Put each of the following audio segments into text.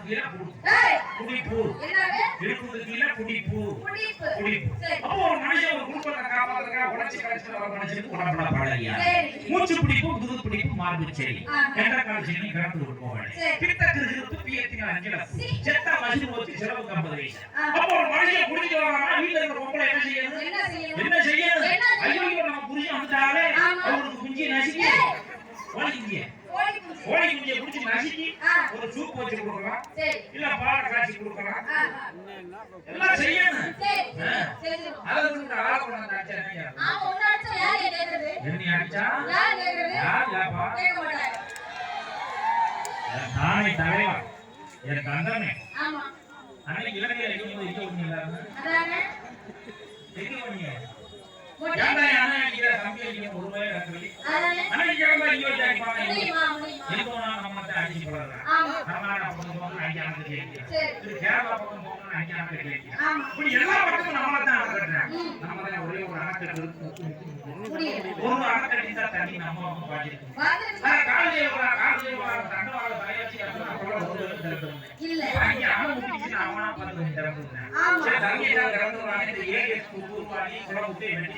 கீழே குடிப்பு இருக்குதுக்கு கீழே குடிப்பு அப்போ ஒரு மனுஷன் ஒரு குடும்பத்தை காப்பாத்துறதுக்காக உழைச்சி கழிச்சு வர மனுஷனுக்கு உடம்புல பழகியா மூச்சு பிடிப்பு முதுகு பிடிப்பு மார்பு செடி எந்த காலச்சினி கிடந்து விட்டு போவாங்க பித்தக்கு இருப்பு பியத்தின் அஞ்சல செத்த மசிறு போச்சு செலவு 50 பைசா அப்போ ஒரு மனுஷன் குடிச்சு வரானா வீட்டுல இருக்கிற பொம்பளை என்ன செய்யணும் ஐயோ நம்ம புரிஞ்சு வந்துட்டாலே அவருக்கு குஞ்சு நசுக்கி கோழி குஞ்சியை குடிச்சு நசுக்கி ஒரு சூப் வச்சு கொடுக்கலாம் இல்ல பால் காய்ச்சி கொடுக்கலாம் எல்லாம் செய்யணும் அதுக்கு ஆள கொண்டு அடிச்சா நானே தலைவா எனக்கு அந்தமே அன்னைக்கு இலங்கையில இருக்க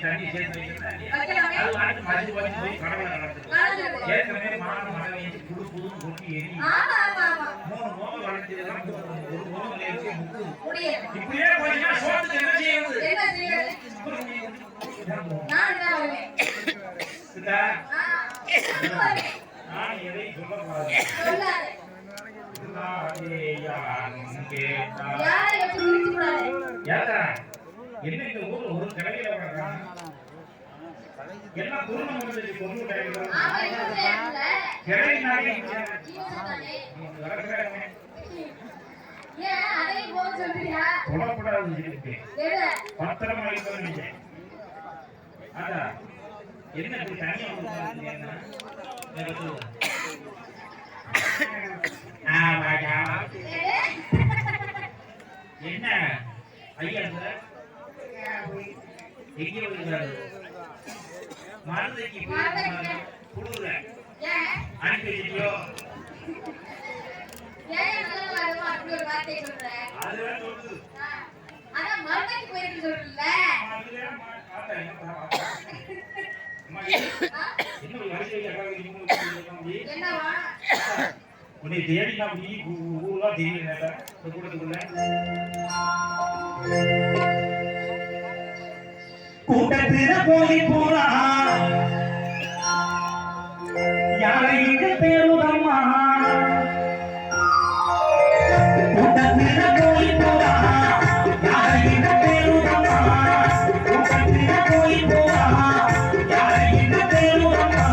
தண்ணி சேர்த்து வைக்கிறது அது வாட்டி மருந்து வச்சு போய் கடவுளை நடத்துது ஏற்கனவே மாடு மழை புது புதுன்னு கொட்டி எரி 3 மோகம் வளர்ந்ததுதான் ஒரு மோகம் ஏற்றி முக்கு இப்படியே போயிட்டா சோத்துக்கு என்ன செய்யுது நான் எதை சொல்லக்கூடாது என்ன இந்த ஊர்ல ஒரு கடையில எல்லாம் குருணம் வந்து பொண்ணு கடையில கடை நாடி தொடப்படாது இருக்கு பத்திரம் அளிக்க அதான் என்ன இப்படி தனியா என்ன ஐயா எங்கே வருகிறாரு மருந்தைக்கு குடுற அனுப்பி வச்சிட்டியோ அதுவே சொல்லுது அதான் மருந்தைக்கு போயிட்டு சொல்றல என்னவா உன்னை தேடி நான் ஊர்லா தெரியல கூட்டத்துக்குள்ள கூட்டத்தில போய் போறா யாரைக்கு பேருதம்மா கூட்டத்தில போய் போறா யாரைக்கு பேருதம்மா கூட்டத்தில போய் போறா யாரைக்கு பேருதம்மா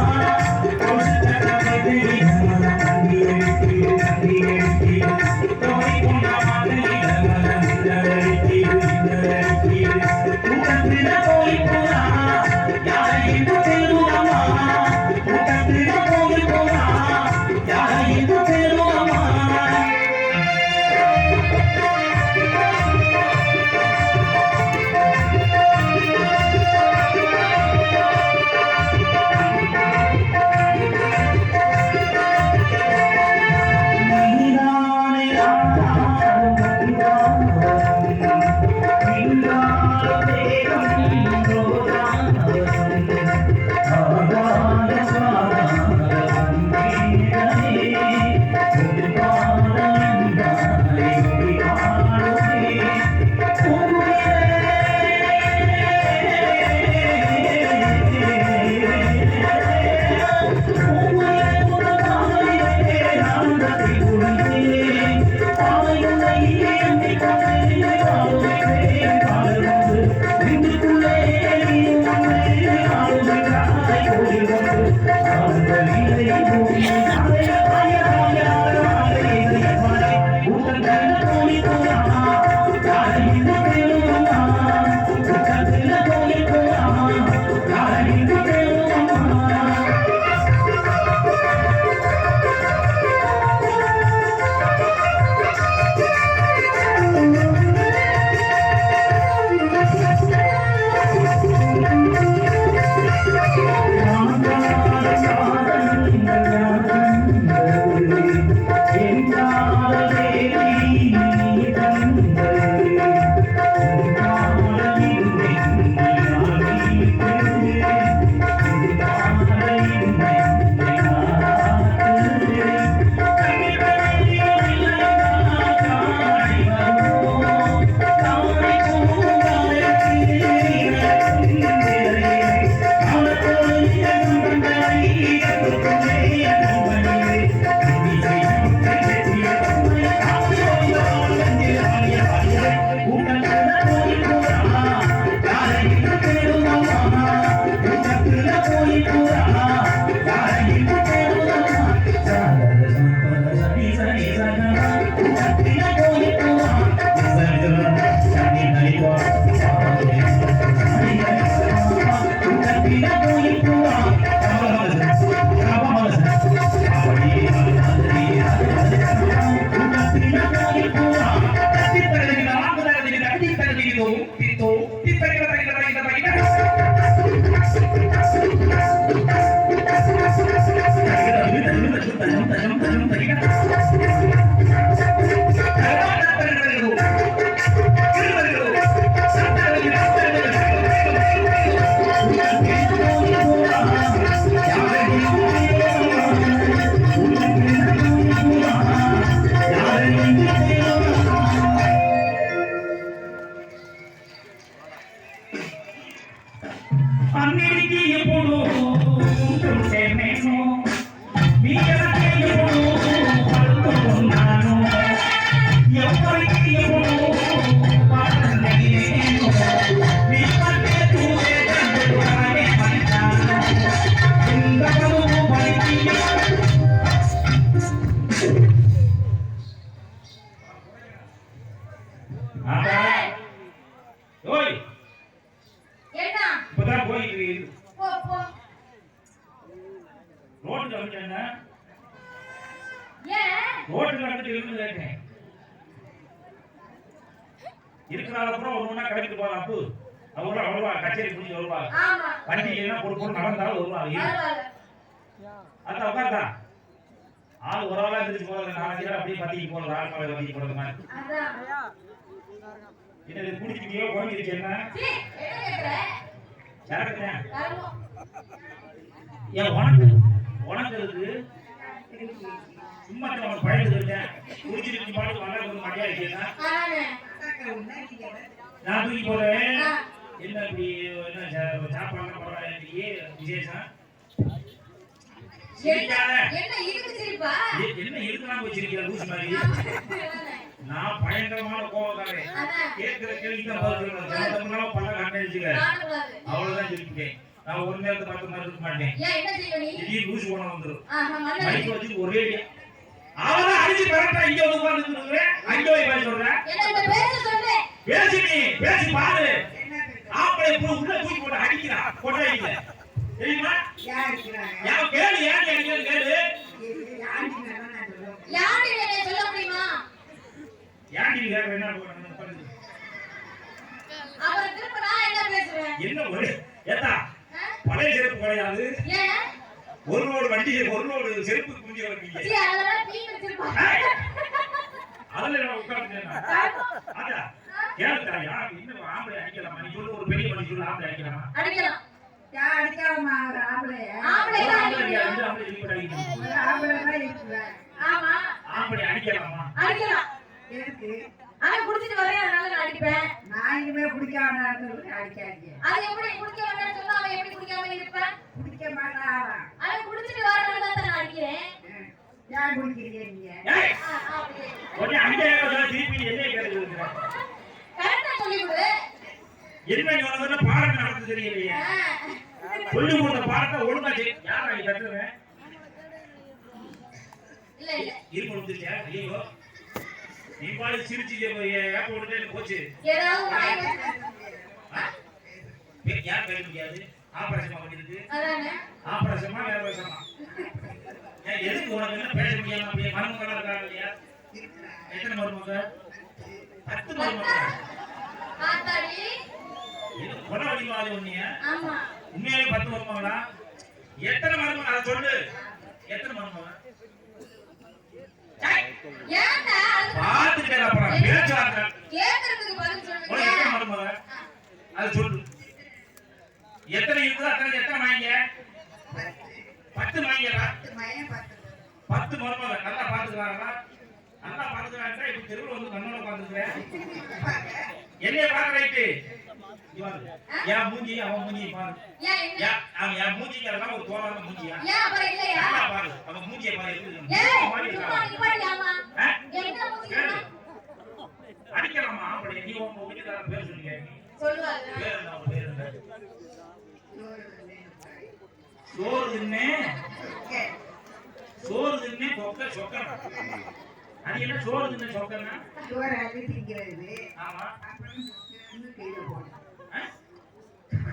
ஆமா ஓய் என்ன இப்பதான் போயிட்டு போ போ ரோட்டுல வந்துட்டேன் ஏன் ரோட்டுல வந்துட்டு இருந்து கேட்டேன் இருக்கிறால கூட ஒண்ணா கடைக்கு போறான் அப்பு அவங்க வருவா கச்சேரி முடிஞ்சு வருவா ஆமா வண்டி எல்லாம் பொறுப்பு நடந்தாலும் வருவாங்க பரவாயில்ல அதான் உட்கார்ந்தா ஆள் ஒரு ஆளா இருந்துச்சு போறது நாலஞ்சு பேர் அப்படியே பத்திக்கு போறது ஆள் மேல பத்திக்கு போறது மாதிரி அதான் இது குடிச்சிட்டியோ குறைஞ்சிருச்சு என்ன சீ என்ன கேக்குற சரக்குதான் தரணும் ஏன் உனக்கு உனக்கு இருக்கு சும்மா உனக்கு பழகுது இருக்கேன் குடிச்சிட்டு நீ பாட்டு வந்தா கொஞ்சம் மடியா இருக்கேன்னா ஆனே நான் தூக்கி போறேன் என்ன இப்படி என்ன சாப்பாடு பரவாயில்லையே விசேஷம் சிரிக்காத என்ன இருக்கு சிரிப்பா என்ன இருக்கலாம் வச்சிருக்கிற லூஸ் மாதிரி நான் பயங்கரமான கோவக்காரன் கேட்கிற கேள்விக்கு பதில் பல கண்டறிச்சுக்க அவ்வளவுதான் சொல்லிட்டேன் நான் ஒரு நேரத்தை பார்த்து மாதிரி இருக்க மாட்டேன் திடீர் லூஸ் போன வந்துடும் மைக் வச்சு ஒரே அவதான் அடிச்சு பரட்டா இங்க வந்து உட்கார்ந்து அங்க போய் பேச சொல்றேன் பேசி நீ பேசி பாரு ஆப்பளை உள்ள தூக்கி போட்டு அடிக்கிறான் கொட்டை அடிக்கல தெரியுமா யார் கேளு யார் கேளு கேளு யாரு சொல்ல முடியுமா யாண்டி கேளு என்ன பண்ணுது அவர் திரும்ப நான் என்ன பேசுறேன் என்ன ஒரு ஏத்தா பழைய செருப்பு கிடையாது ஏன் ஒரு ரோடு வண்டி ஒரு ரோடு செருப்பு குஞ்சி வரீங்க சீ அதெல்லாம் டீ வச்சிருப்பாங்க அதல நான் உட்கார்ந்தேனா அடா கேளுடா யார் இன்னும் ஆம்பளை அடிக்கலாமா நீ சொல்லு ஒரு பெரிய மனுஷன் சொல்லு ஆம்பளை அடிக்கலாமா அடிக்கலாம் யா அடிக்காம ஆம்பளை ஆம்பளை தான் அடிக்கலாம் அந்த ஆம்பளை இப்படி அடிக்கணும் ஆம்பளை தான் இருக்குல ஆமா ஆம்பளை அடிக்கலாமா அடிக்கலாம் எதுக்கு ஆனா குடிச்சிட்டு வரேன் அதனால நான் அடிப்பேன் நான் இனிமே குடிக்காம அடிக்காதீங்க அது எப்படி குடிக்க வேண்டாம்னு சொன்னா அவன் எப்படி குடிக்காம இருப்பான் குடிக்க மாட்டான் அவன் குடிச்சிட்டு வரனால தான் நான் அடிக்கிறேன் ஏன் குடிக்கிறீங்க நீங்க ஏய் அப்படியே கொஞ்சம் அங்கே சொல்ல திருப்பி என்ன கேக்குறீங்க கரெக்டா சொல்லி கொடு என்ன நீ உனக்கு பாடம் நடந்து தெரியலையே சொல்லி கொடுத்த பாடத்தை ஒழுங்கா செய் யாரா நீ கத்துறேன் இல்ல இல்ல இருப்பு வந்துச்சா ஐயோ நீ பாடு சிரிச்சு ஏப்ப விட்டு போச்சு ஏதாவது வாய் யார் பேச முடியாது ஆபரேஷன் பண்ணிருக்கு அதானே ஆபரேஷமா வேற பேசமா ஏன் எதுக்கு உனக்கு என்ன பேச முடியாம அப்படியே மருமக்களா இருக்காங்க இல்லையா எத்தனை மருமக 10 மருமக ஆத்தாடி இது கொலை வடிவாளி ஒண்ணியா ஆமா உண்மையாவே 10 மருமகளா எத்தனை மருமக அதை சொல்லு எத்தனை மருமக ஏன்டா பாத்துட்டே அப்புறம் பேச்சாங்க கேக்குறதுக்கு பதில் உனக்கு சொல்லுங்க எத்தனை மருமக அது சொல்லு எத்தனை இருக்குதோ அத்தனை எத்தனை வாங்க 10 வாங்கிடா 10 மருமக நல்லா பாத்துக்கிறாங்களா நல்லா பாத்துக்கிறாங்க இப்ப தெருவில் வந்து கண்ணோட பாத்துக்கிறேன் என்னைய பாக்க ரைட்டு என் மூஞ்சி அவன் மூஞ்சி பாரு ஏன் என்ன அவன் என் மூஞ்சிக்கு அதெல்லாம் ஒரு தோறான மூஞ்சியா ஏன் அப்புறம் இல்லையா நல்லா பாரு அவன் மூஞ்சியை பாரு எப்படி ஏய் மாதிரி சும்மா இருக்கான். நிப்பாட்டி ஆமா ஆ? என்ன கேளு. மூஞ்சி அடிக்கலாமா அப்படி நீ உங்க வீட்டுக்காரன் பேர் சொன்னீங்க சொல்லுவாங்க பேர் என்ன அவன் பேர் என்ன சோறு தின்னே சோறு தின்னே சொக்க சொக்கனா அது என்ன சோறு தின்னே சொக்கனா சோறு அள்ளி திங்கிறது ஆமா அப்புறம் கீழே போடுறேன் ஆ?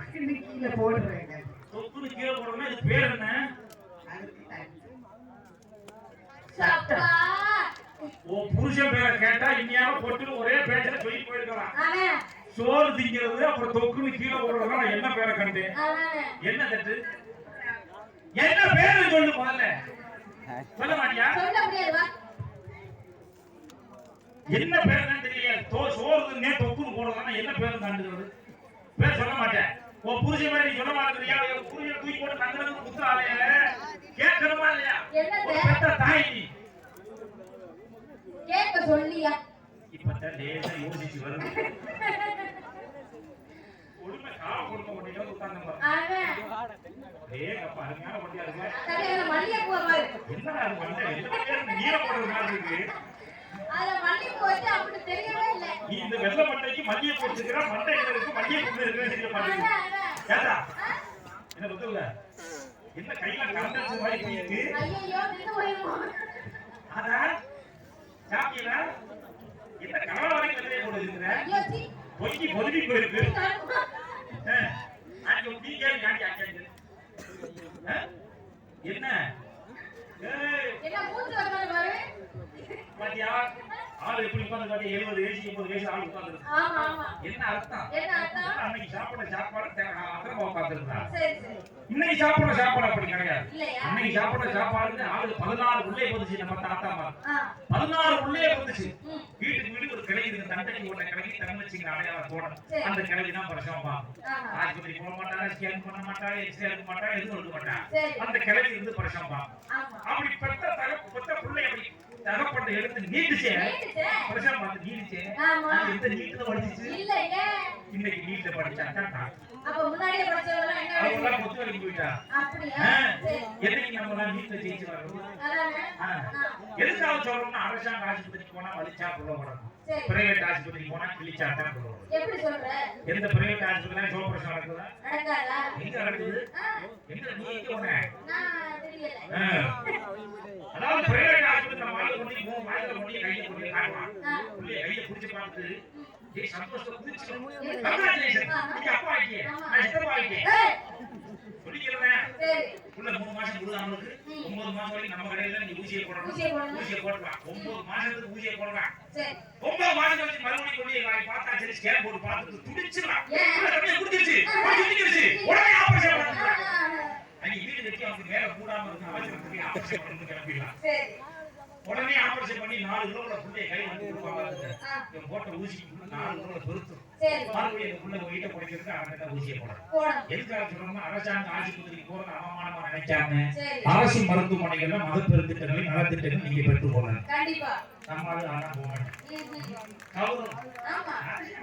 கீழே போடுறேன் சொக்குன்னு கீழே போடணும் இது பேர் என்ன அதுக்கு தண்ணி சப்பா உன் புருஷன் பேரை கேட்டா இனியாவது போட்டு ஒரே பேச்சுல சொல்லி போயிருக்கலாம் அவன் சோறு திங்கிறது அப்புறம் தொக்குன்னு கீழே போடுறதா நான் என்ன பேரை கண்டேன் அவன் என்ன தட்டு என்ன பேரு சொல்லு முதல்ல சொல்ல மாட்டியா சொல்ல முடியாது வா என்ன பேருன்னு தெரியல சோறு தின்னே தொக்குன்னு போடுறதா என்ன பேரு கண்டுக்கிறது பேர் சொல்ல மாட்டேன் உன் புருஷன் பேரை நீ சொல்ல மாட்டேங்கிறியா உன் புருஷன் தூக்கி போட்டு தங்குறது குத்துறாளைய கேட்கணுமா இல்லையா என்னது? ஒரு பெத்த தாய் நீ கேட்க சொல்லியா இப்பதான் லேசா யோசிச்சு வருது கொடுமை கால கொடுமை ஒன்றையோ உட்கார்ந்து அவன் ஏகப்பா அருமையான ஒட்டியா இருக்கு சரியான மல்லிகைப்பூ மாதிரி என்னடா அது பண்ண என்ன பேர் நீல போடுறது மாதிரி இருக்கு அத மல்லிகைப்பூ வச்சு அப்படி தெரியவே இல்லை நீ இந்த வெள்ளை மண்டைக்கு மல்லிகை போட்டுக்கிற மண்டை எங்க இருக்கு மல்லிகை கொண்டு இருக்கு தெரிய மாட்டேங்குது ஏதா என்ன சொல்லுங்க என்ன கையில கலந்தது மாதிரி போயிருக்கு ஐயோ நின்று போயிருவோம் அதான் சாப்பிட்டீங்களா என்ன கவலை வரைக்கும் வெளியே கொண்டு இருக்கிற ஐயோ சீ பொங்கி பொதுவி போயிருக்கு கருமா. அங்க நீங்க காண்டி அங்க என்ன ஏய் என்ன மூஞ்சி வந்தாலும் பாரு. பாத்தியா ஆளு எப்படி உட்கார்ந்து பாத்தியா 70 வயசு 80 வயசு ஆளு உட்கார்ந்து ஆமா ஆமா. என்ன அர்த்தம் என்ன அர்த்தம்? அன்னைக்கு சாப்பிட சாப்பாடு அப்புறமா உட்கார்ந்துருந்தா சரி சரி. இன்னைக்கு சாப்பிட சாப்பாடு அப்படி கிடையாது இல்லையா? அன்னைக்கு சாப்பிட சாப்பாடு ஆளு 16 உள்ளே வந்துச்சு நம்ம தாத்தா அம்மா ஆ. 16 உள்ளே வந்துச்சு ம். வீட்டுக்கு வீடு ஒரு கிளை இருக்கு தண்டனைக்கு ஒரு கிளை தங்கச்சிங்க அடையாளத்தோட சரி. அந்த கிளை தான் பிரசவம் பார்க்கும் ஆஹா. ஆஸ்பத்திரி போக மாட்டாங்க ஸ்கேன் பண்ண மாட்டாங்க எக்ஸ்ரே எடுக்க மாட்டாங்க எதுவும் எடுக்க மாட்டாங்க சரி. அந்த கிளை இருந்து பிரசவம் பார்க்கும் ஆமா. அப்படி பெத்த பிள்ளை அப்படி தகப்பட்ட எடுத்து நீட்டுச்சே நீட்டுச்சே. பிரசவம் பார்த்து நீட்டுச்சே ஆமா. அது எந்த நீட்டுல படிச்சிச்சு இல்லைங்க. இன்னைக்கு நீட்டுல படிச்சாக்கா அப்ப முன்னாடியே படிச்சவங்க என்ன அவங்க வேலை? எல்லாம் முத்து வரைக்கும் போயிட்டா அப்படியா? சரி. என்னைக்கு நம்ம எல்லாம் நீட்டுல ஜெயிச்சு வரணும் அதானே? ஆ. எதுக்காக சொல்றோம்னா அரசாங்க ஆஸ்பத்திரிக்கு போனா வலிச்சா புள்ள வரணும் சரி. பிரைவேட் ஆஸ்பத்திரிக்கு போனா கிழிச்சா தான் புள்ள வரும் எப்படி சொல்ற? எந்த பிரைவேட் ஆஸ்பத்திரியில சோபரேஷன் நடக்குதா நடக்காதா? எங்க நடக்குது ஆ. எங்க நீ எங்க போன நான் தெரியல. அதாவது பிரைவேட் ஆஸ்பத்திரி நம்ம ஆளு கொண்டு மூணு மாதத்துல கொண்டு கையை கொண்டு காட்டுவான் ஆ. புள்ளைய கையை பிடிச்சு பார்த்து ஏய் சந்தோஷத்தை குதிச்சு எதுக்கு? கங்க்ராச்சுலேஷன் ஆமா. நீங்க அப்பா ஆயிட்டே ஆமா. நான் சித்தப்பா ஆயிட்டே ஏய், சொல்லிக்கிறேன் சரி. உள்ள 3 மாசம் கொடுத்தாங்களுக்கு 9 மாசம் வரைக்கும் நம்ம கடையில நீ ஊசியை போடணும் ஊசியை போடணும். ஊசியை போடலாம் 9 மாசத்துக்கு ஊசியை போடலாம் சரி. 9 மாசம் கழிச்சு மறுபடியும் கொண்டு வாய் பார்த்தா சரி ஸ்கேன் போட்டு பார்த்துட்டு துடிச்சுடலாம் ஏன்? உள்ள தம்பியை குடிச்சிருச்சு குடிச்சிருச்சு உடனே ஆபரேஷன் ஆ, பண்ணலாம் ஆ, ஆ. அங்க வீடு கட்டி அவனுக்கு மேல மூடாம இருக்கு அவசரத்துக்கு ஆபரேஷன் பண்ணி கிளம்பிடலாம் சரி. உடனே ஆபரேஷன் பண்ணி 4 கிலோல புள்ளைய கை வந்து கொடுப்பாங்க ஆ. இவன் போட்ட ஊசிக்கு 4 கிலோல பெருத்தும் சரி. மறுபடியும் அந்த புள்ள வீட்டை குறைக்கிறதுக்கு அவன்கிட்ட ஊசியை போடணும் போடணும். எதுக்காக சொல்றோம்னா அரசாங்க ஆஸ்பத்திரிக்கு போறது அவமானமா நினைக்காம சரி. அரசு மருத்துவமனைகள்ல மகப்பெருத்திட்டங்களை நலத்திட்டங்கள் நீங்க பெற்று போகலாம் கண்டிப்பா. நம்மளால ஆனா போக மாட்டோம் கௌரவம் ஆமா.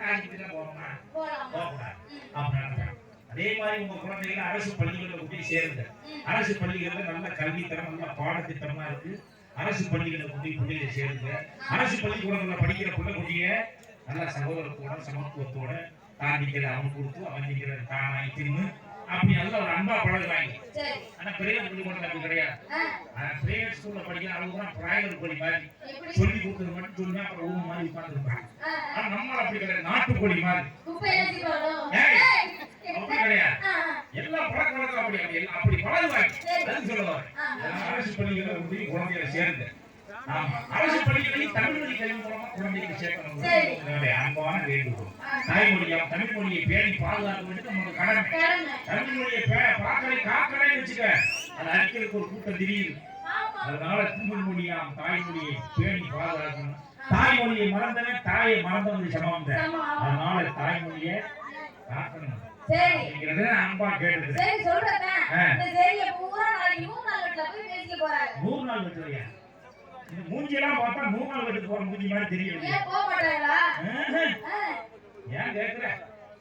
ஆஸ்பத்திரியில போகணுமா போலாம். போகக்கூடாது அப்படின்னு அதே மாதிரி உங்க குழந்தைகளை அரசு பள்ளிகளில் கொண்டு சேருங்க அரசு பள்ளிகளில் நல்ல கல்வித்தரம் நல்ல பாடத்திட்டமா இருக்கு அரசு பள்ளிகளை கொண்டு பிள்ளைகளை சேருங்க அரசு பள்ளிக்கூடங்களில் படிக்கிற பிள்ளை குட்டிய நல்ல சகோதரத்தோட சமத்துவத்தோட தான் நிக்கிற அவன் கொடுத்து அவன் நிக்கிற தானாய் திரும்பு அப்படி நல்ல ஒரு அன்பா பழகுவாங்க சரி. ஆனா பிரைவேட் பள்ளிக்கூடம் அப்படி கிடையாது ஆ. பிரைவேட் ஸ்கூல்ல படிக்கிற அவங்க தான் பிரைவேட் பள்ளி மாதிரி எப்படி? சொல்லி கொடுத்தது மட்டும் சொல்லுங்க அப்புறம் ஊர் மாதிரி உட்கார்ந்து இருப்பாங்க ஆ, ஆ. ஆனா நம்ம அப்படி கிடையாது நாட்டுக்கோழி மாதிரி குப்பை ஏத்தி போடணும். ஏய், ஏய். அப்படி கிடையாது ஆ, ஆ. எல்லா பழக்க வழக்கம் அப்படி அப்படி பழகுவாங்க சரி. அது சொல்லுவாங்க ஆ. அரசு பள்ளிகளை வந்து குழந்தைகளை சேருங்க ஆமா அரசு பள்ளிகளில் தமிழ் மொழி கல்வி மூலமா குழந்தைகளை சேர்க்கணும் சரி. என்னுடைய அன்பான வேண்டுகோள் ஆ. தாய்மொழியாம் தமிழ் மொழியை பேணி பாதுகாக்க வேண்டியது நமக்கு கடமை கடமை. தமிழ் மொழியை பார்க்கலை காக்கலைன்னு வச்சுக்க அது அடிக்கிறதுக்கு ஒரு கூட்டம் தெரியுது ஆமா. அதனால தமிழ் மொழியாம் தாய்மொழியை பேணி பாதுகாக்கணும் தாய்மொழியை மறந்தவன் தாயை மறந்தவன் சமம் தான் சமம். அதனால தாய்மொழியை காக்கணும் சரி. அப்படிங்கிறத அன்பா கேட்டுக்கிறேன் சரி சொல்றேன். ஆ. இந்த செய்தியை பூரா நாளைக்கு 3 நாள் வீட்டுல போய் பேசிக்க போறாங்க. 100 நாள் வெட்டுறியா இந்த மூஞ்சியெல்லாம் பார்த்தா 100 நாள் வெட்டுக்கு போற மூஞ்சி மாதிரி தெரியல ஏன் போக மாட்டாங்களா? ஆ. ஏன் கேக்குற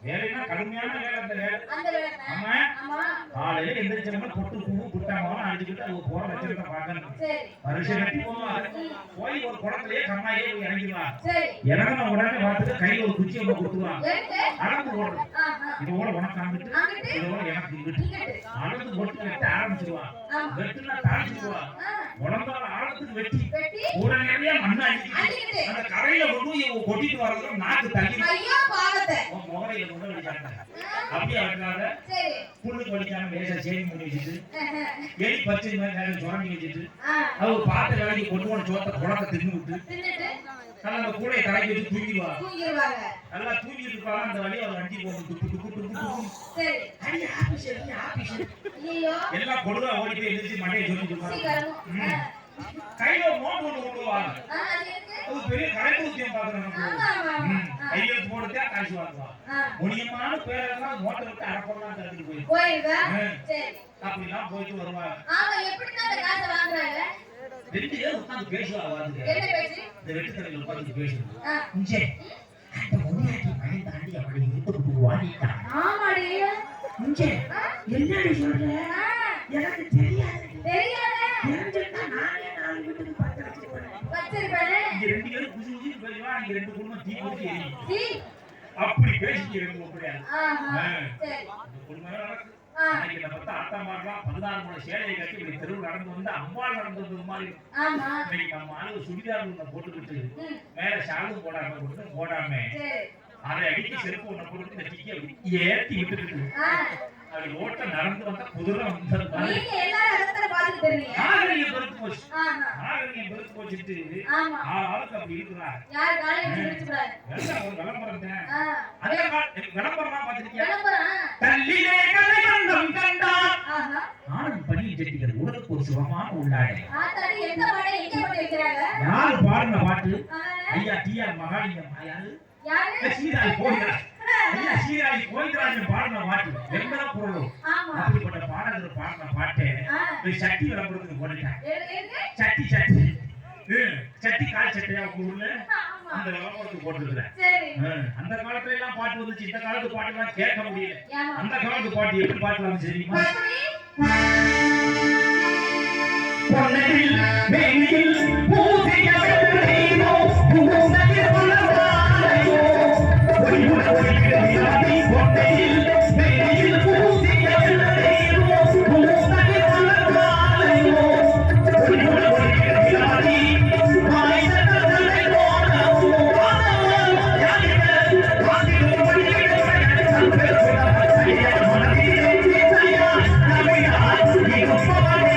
வேலைன்னா கடுமையான வேலை அந்த வேலை அந்த வேலை. ஆமா ஆமா. காலையில எந்திரிச்சவங்க பொட்டு பூவும் புட்டாமாவும் அடிச்சுக்கிட்டு அவங்க போற லட்சணத்தை பார்க்கணும் சரி. வருஷம் கட்டி போவாங்க போய் ஒரு குளத்திலேயே கம்மாயே போய் இறங்கிடுவாங்க சரி. இறங்கின உடனே பார்த்துட்டு கையில ஒரு குச்சியை ஒன்று கொடுத்துருவாங்க எதுக்கு? அளந்து போடுறது ஆஹா. இதோட உனக்கு அங்கிட்டு அங்கிட்டு. இதோட எனக்கு இங்கிட்டு இங்கிட்டு. அளந்து போட்டு வெட்ட ஆரம்பிச்சிருவாங்க ஆமா. வெட்டுனா தாழ்ச்சிடுவாங்க ஆ. உடம்பால ஆழத்துக்கு வெட்டி வெட்டி. ஒரு நிறைய மண்ணு அடிச்சு அடிக்கிட்டு. அந்த கரையில கொண்டு போய் இவங்க கொட்டிட்டு வரதுல நாக்கு தள்ளி ஐயோ பாவத்தை. உன் முகரையில கொண்டு வடிச்சாங்க அப்படியே வைக்காத சரி. புல்லுக்கு வடிக்காம லேசா சேவி பண்ணி வச்சுட்டு ஆஹா. எலி பச்சை மாதிரி நிறைய சுரண்டி வச்சுட்டு ஆ. அவங்க பார்த்த வேலைக்கு கொண்டு போன சோத்தை குளத்தை தின்னு விட்டு தின்னுட்டு நல்லா அந்த கூடையை தலைக்கு வச்சு தூங்கிடுவாங்க தூங்கிடுவாங்க. நல்லா தூங்கிட்டு இருப்பாங்க அந்த வழியை அவர் வண்டி போகும் துப்பு துப்பு துப்பு துப்பு சரி. அடி ஆபீஸ் அடி ஆபீஸ் ஐயோ. எல்லாம் கொடுவா ஓடி போய் எந்திரிச்சு மண்டையை சொல்லிட்டு இருப்பாங்க சீக்கிரம். ஆ. கையில ஒரு நோட்டு ஒன்று கொண்டு வாங்க ஆ, அது எதுக்கு? அது பெரிய கலைப்பூத்தியம் பாக்குறாங்க ஆமா, ஆமா, ஆமா. ஆ. கையெழுத்து போட்டுட்டா காசு வாங்குவான் ஆ. முடியமான பேரெல்லாம் நோட்டை விட்டு அரைப்படலாம் தடுத்துட்டு போயிடும் போயிருக்கா? ஆ. சரி. அப்படிலாம் போயிட்டு வருவாங்க ஆமா, எப்படிதான் அந்த காசை வாங்குறாங்க? 2 பேர் உட்காந்து பேசுவாங்க வாங்க என்ன பேச்சு? இந்த வெட்டுத்தலையில் உட்காந்து பேசுறது ஆ. இங்கே அந்த முன்னாடி மழை தாண்டி அப்படி இழுத்து வாடிட்டான் ஆமாடி. இங்கே ஆ. என்னடி சொல்ற ஆ. எனக்கு தெரியாது தெரியாதே. தெரிஞ்சிருந்தா நானே 4 வீட்டுக்கு பத்து வச்சிருப்பேன் வச்சிருப்பானே. இங்க 2 பேரும் குசு குசு பேசுவா இங்க 2 குடும்பம் தீ போட்டு எரியும் சீ. அப்படி பேசிட்டு இருக்க முடியாது ஆஹா. ஆ. சரி. இந்த குடும்பம் நடக்கும் அன்னைக்கு நம்ம அத்தம்மாலாம் 16 முறை சேலையை கட்டி இப்படி தெருவு நடந்து வந்து அம்பாள் நடந்து வந்தது மாதிரி ஆமா இன்னைக்கு நம்ம ஆளு சுடிதார் ஒண்ணு போட்டுக்கிட்டு மேல ஷாலும் போடாம ஒண்ணு போடாம அதை அடிக்க செருப்பு ஒண்ணு போட்டு இந்த டிக்கி ஏத்தி விட்டுட்டு அப்படி ஓட்ட நடந்து வந்தா குதிரை வந்தது மாதிரி நீங்க எல்லாரும் இடத்துல பாத்துட்டு இருக்கீங்க நாகரிகம் பெருத்து போச்சு நாகரிகம் பெருத்து போச்சுட்டு ஆமா ஆளுக்கு அப்படி இருக்கிறார் யார் காலையில முடிச்சு பாரு எல்லாம் ஒரு விளம்பரம் தான் அந்த விளம்பரம் பாத்துருக்கியா விளம்பரம் தள்ளிலே கலையந்தம் கண்டார் ஆஹா ஆனந்த் பணி ஜெட்டிகள் உடலுக்கு ஒரு சுகமான உள்ளாடை ஆத்தாடி எந்த பாடை எங்க போட்டு வைக்கிறாங்க யாரு பாடின பாட்டு ஐயா டிஆர் மகாலிங்கம் யாரு சீராய் கோயில்ராஜ் ஐயா சீராய் கோயில்ராஜ் பாடின பாட்டு எந்த பொருளும் ஆமா அப்படிப்பட்ட பாடகர் பாடின பாட்டை ஒரு சட்டி விளம்பரத்துக்கு போட்டுட்டாங்க எங்க சட்டி சட்டி சட்டி கால் சட்டையா ஊர்ல ஆமா அந்த விளம்பரத்துக்கு போட்டுருக்கேன் சரி அந்த காலத்துல எல்லாம் பாட்டு வந்துச்சு இந்த காலத்து பாட்டு எல்லாம் கேட்க முடியல ஏமா அந்த காலத்து பாட்டு எப்படி பாட்டு வந்து தெரியுமா பொன்னையில் வெண்ணில் பூசிய வெள்ளையோ பூந்தகில் மலர்ந்தாயோ ஒளிவுட ஒளிவிடாதி பொன்னையில் வெண்ணில் பூசிய வெள்ளையோ பூந்தகில் மலர்ந்தாயோ ஒளிவுட ஒளிவிடாதி மாய்தலை போனோ யாரிகள் வாதிலும் ஒளிவிடாதி சல்பெருடா மனதிலே தயா நமையாய் இருப்பவனே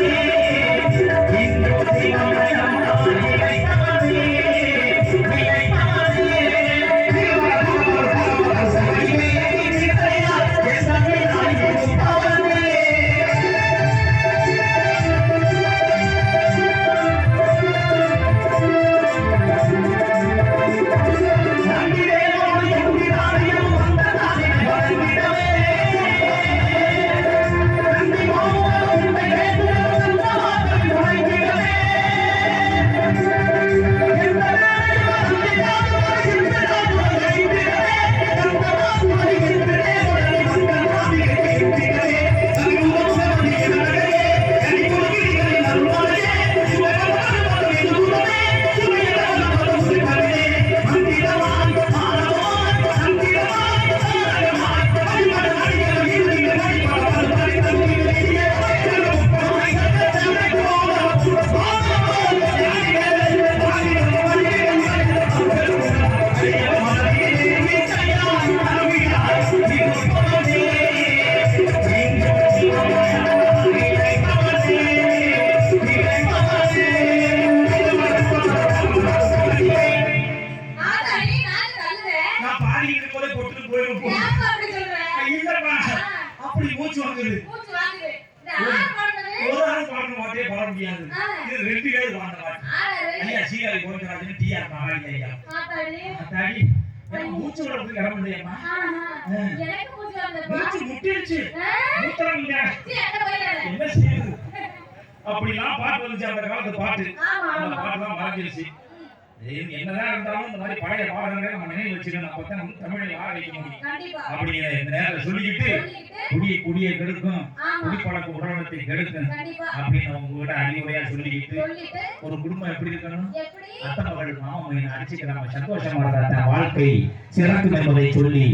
அப்படி மூச்சு வாங்குது ஒரு ஆள் பாடணும் பாட்டே பாட முடியாது இது ரெண்டு பேர் பாடுற பாட்டு ஐயா சீகாரி கோவிந்தராஜன் டிஆர் மகாலி ஐயா தாடி எனக்கு மூச்சு விடுறதுக்கு இடம் இல்லையம்மா மூச்சு முட்டிடுச்சு மூத்திரம் இல்ல என்ன செய்யுது அப்படிலாம் பாட்டு வந்துச்சு அந்த காலத்து பாட்டு அந்த பாட்டுலாம் மறைஞ்சிருச்சு என்னதான் இருந்தாலும் இந்த மாதிரி பழைய பாடல்களை நம்ம நினைவு வச்சுக்கணும் அப்பதான் வந்து தமிழை வாழ வைக்க முடியும் அப்படிங்கிற இந்த நேரத்தில் சொல்லிக்கிட்டு குடியை கெடுக்கும் குடிப்பழக்க உடலத்தை கெடுக்கும் அப்படின்னு உங்ககிட்ட அறிவுரையா சொல்லிக்கிட்டு ஒரு குடும்பம் எப்படி இருக்கணும் அத்த மகள் மாமன் அடிச்சுக்க நம்ம சந்தோஷமா இருந்தா வாழ்க்கை சிறக்கும் என்பதை சொல்லி